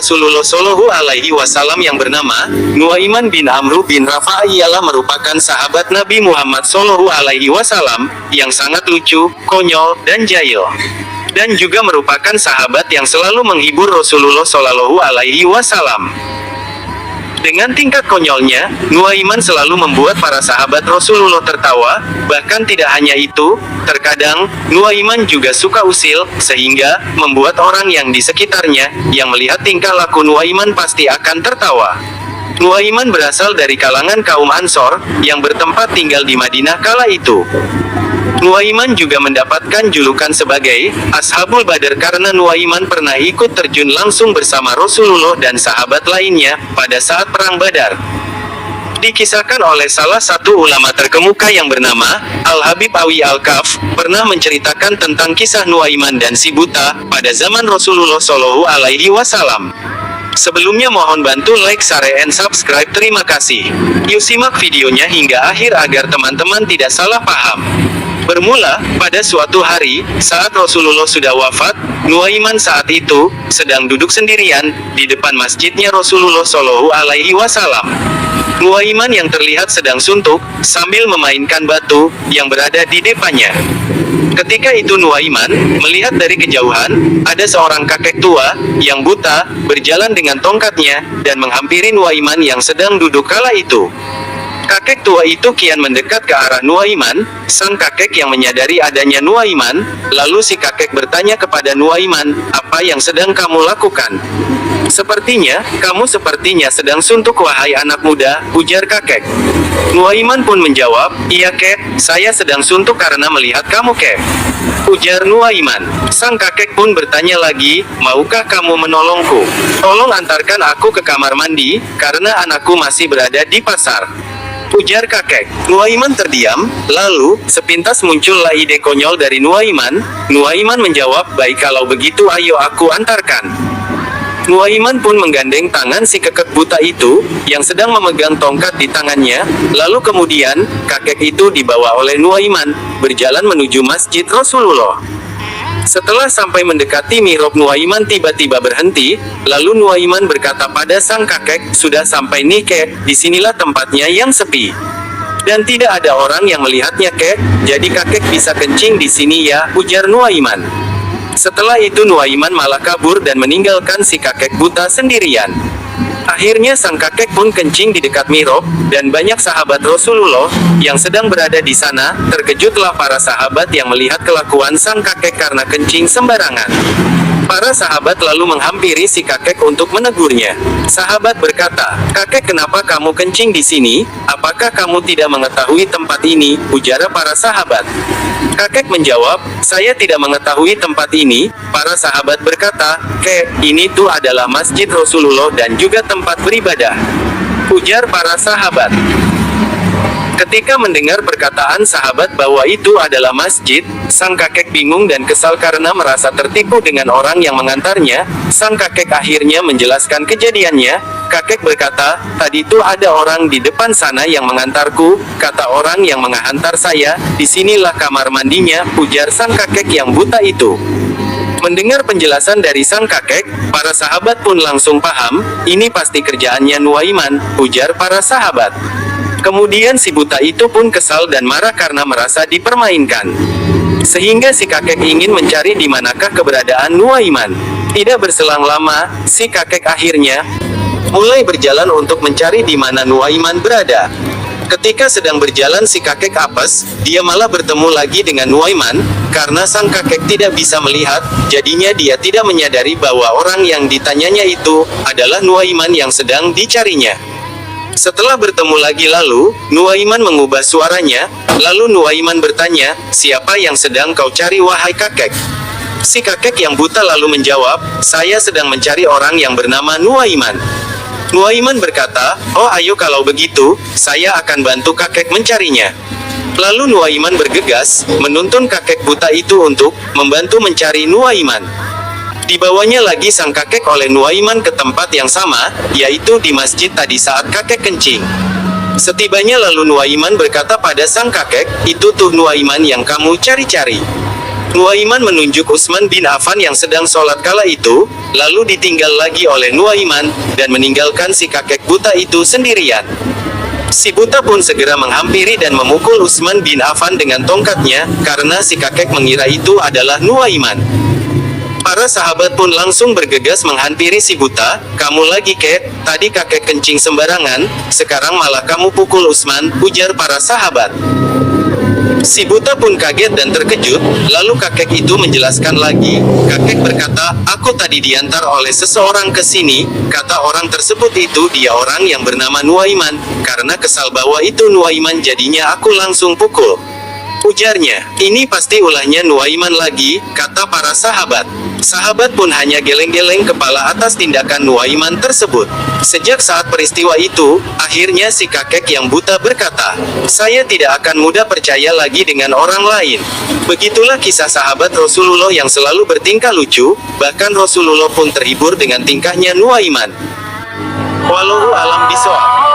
Rasulullah Shallallahu Alaihi Wasallam yang bernama Nuaiman bin Amru bin Rafa' ialah merupakan sahabat Nabi Muhammad Shallallahu Alaihi Wasallam yang sangat lucu, konyol, dan jahil. Dan juga merupakan sahabat yang selalu menghibur Rasulullah Shallallahu Alaihi Wasallam. Dengan tingkat konyolnya, Nuaiman selalu membuat para sahabat Rasulullah tertawa. Bahkan tidak hanya itu, terkadang Nuaiman juga suka usil, sehingga membuat orang yang di sekitarnya yang melihat tingkah laku Nuaiman pasti akan tertawa. Nuaiman berasal dari kalangan kaum Ansor yang bertempat tinggal di Madinah kala itu. Nuaiman juga mendapatkan julukan sebagai Ashabul Badar karena Nuaiman pernah ikut terjun langsung bersama Rasulullah dan sahabat lainnya pada saat Perang Badar. Dikisahkan oleh salah satu ulama terkemuka yang bernama Al-Habib Awi Al-Kaf, pernah menceritakan tentang kisah Nuaiman dan si buta pada zaman Rasulullah Shallallahu Alaihi Wasallam. Sebelumnya mohon bantu like, share, and subscribe. Terima kasih. Yuk simak videonya hingga akhir agar teman-teman tidak salah paham. Bermula, pada suatu hari, saat Rasulullah sudah wafat, Nuaiman saat itu sedang duduk sendirian di depan masjidnya Rasulullah Shallallahu Alaihi Wasallam. Nuaiman yang terlihat sedang suntuk sambil memainkan batu yang berada di depannya. Ketika itu Nuaiman melihat dari kejauhan ada seorang kakek tua yang buta berjalan dengan tongkatnya dan menghampiri Nuaiman yang sedang duduk kala itu. Kakek tua itu kian mendekat ke arah Nuaiman. Sang kakek yang menyadari adanya Nuaiman, lalu si kakek bertanya kepada Nuaiman, "Apa yang sedang kamu lakukan?" Kamu sepertinya sedang suntuk wahai anak muda," ujar kakek. Nuaiman pun menjawab, "Iya kek, saya sedang suntuk karena melihat kamu kek," ujar Nuaiman. Sang kakek pun bertanya lagi, "Maukah kamu menolongku? Tolong antarkan aku ke kamar mandi, karena anakku masih berada di pasar," ujar kakek. Nuaiman terdiam, lalu sepintas muncullah ide konyol dari Nuaiman. Nuaiman menjawab, "Baik kalau begitu ayo aku antarkan." Nuaiman pun menggandeng tangan si kakek buta itu, yang sedang memegang tongkat di tangannya, lalu kemudian, kakek itu dibawa oleh Nuaiman, berjalan menuju masjid Rasulullah. Setelah sampai mendekati mihrab, Nuaiman tiba-tiba berhenti, lalu Nuaiman berkata pada sang kakek, "Sudah sampai nih kek, disinilah tempatnya yang sepi. Dan tidak ada orang yang melihatnya kek, jadi kakek bisa kencing di sini ya," ujar Nuaiman. Setelah itu Nuaiman malah kabur dan meninggalkan si kakek buta sendirian. Akhirnya sang kakek pun kencing di dekat mihrab, dan banyak sahabat Rasulullah yang sedang berada di sana. Terkejutlah para sahabat yang melihat kelakuan sang kakek karena kencing sembarangan. Para sahabat lalu menghampiri si kakek untuk menegurnya. Sahabat berkata, "Kakek, kenapa kamu kencing di sini? Apakah kamu tidak mengetahui tempat ini?" ujar para sahabat. Kakek menjawab, "Saya tidak mengetahui tempat ini." Para sahabat berkata, "Kek, ini tuh adalah masjid Rasulullah dan juga tempat beribadah," ujar para sahabat. Ketika mendengar perkataan sahabat bahwa itu adalah masjid, sang kakek bingung dan kesal karena merasa tertipu dengan orang yang mengantarnya. Sang kakek akhirnya menjelaskan kejadiannya. Kakek berkata, "Tadi itu ada orang di depan sana yang mengantarku. Kata orang yang menghantar saya, disinilah kamar mandinya," ujar sang kakek yang buta itu. Mendengar penjelasan dari sang kakek, para sahabat pun langsung paham, ini pasti kerjaannya Nuaiman, ujar para sahabat. Kemudian si buta itu pun kesal dan marah karena merasa dipermainkan. Sehingga si kakek ingin mencari di manakah keberadaan Nuaiman. Tidak berselang lama, si kakek akhirnya mulai berjalan untuk mencari di mana Nuaiman berada. Ketika sedang berjalan si kakek apes, dia malah bertemu lagi dengan Nuaiman. Karena sang kakek tidak bisa melihat, jadinya dia tidak menyadari bahwa orang yang ditanyanya itu adalah Nuaiman yang sedang dicarinya. Setelah bertemu lagi lalu, Nuaiman mengubah suaranya, lalu Nuaiman bertanya, "Siapa yang sedang kau cari wahai kakek?" Si kakek yang buta lalu menjawab, "Saya sedang mencari orang yang bernama Nuaiman." Nuaiman berkata, "Oh ayo kalau begitu, saya akan bantu kakek mencarinya." Lalu Nuaiman bergegas, menuntun kakek buta itu untuk membantu mencari Nuaiman. Dibawanya lagi sang kakek oleh Nuaiman ke tempat yang sama, yaitu di masjid tadi saat kakek kencing. Setibanya lalu Nuaiman berkata pada sang kakek, "Itu tuh Nuaiman yang kamu cari-cari." Nuaiman menunjuk Utsman bin Affan yang sedang sholat kala itu, lalu ditinggal lagi oleh Nuaiman, dan meninggalkan si kakek buta itu sendirian. Si buta pun segera menghampiri dan memukul Utsman bin Affan dengan tongkatnya, karena si kakek mengira itu adalah Nuaiman. Para sahabat pun langsung bergegas menghampiri si buta. "Kamu lagi, kek? Tadi kakek kencing sembarangan, sekarang malah kamu pukul Utsman," ujar para sahabat. Si buta pun kaget dan terkejut, lalu kakek itu menjelaskan lagi. Kakek berkata, "Aku tadi diantar oleh seseorang ke sini, kata orang tersebut itu dia orang yang bernama Nuaiman, karena kesal bahwa itu Nuaiman jadinya aku langsung pukul," ujarnya. "Ini pasti ulahnya Nuaiman lagi," kata para sahabat. Sahabat pun hanya geleng-geleng kepala atas tindakan Nuaiman tersebut. Sejak saat peristiwa itu, akhirnya si kakek yang buta berkata, "Saya tidak akan mudah percaya lagi dengan orang lain." Begitulah kisah sahabat Rasulullah yang selalu bertingkah lucu, bahkan Rasulullah pun terhibur dengan tingkahnya Nuaiman. Wallahu alam bishawab.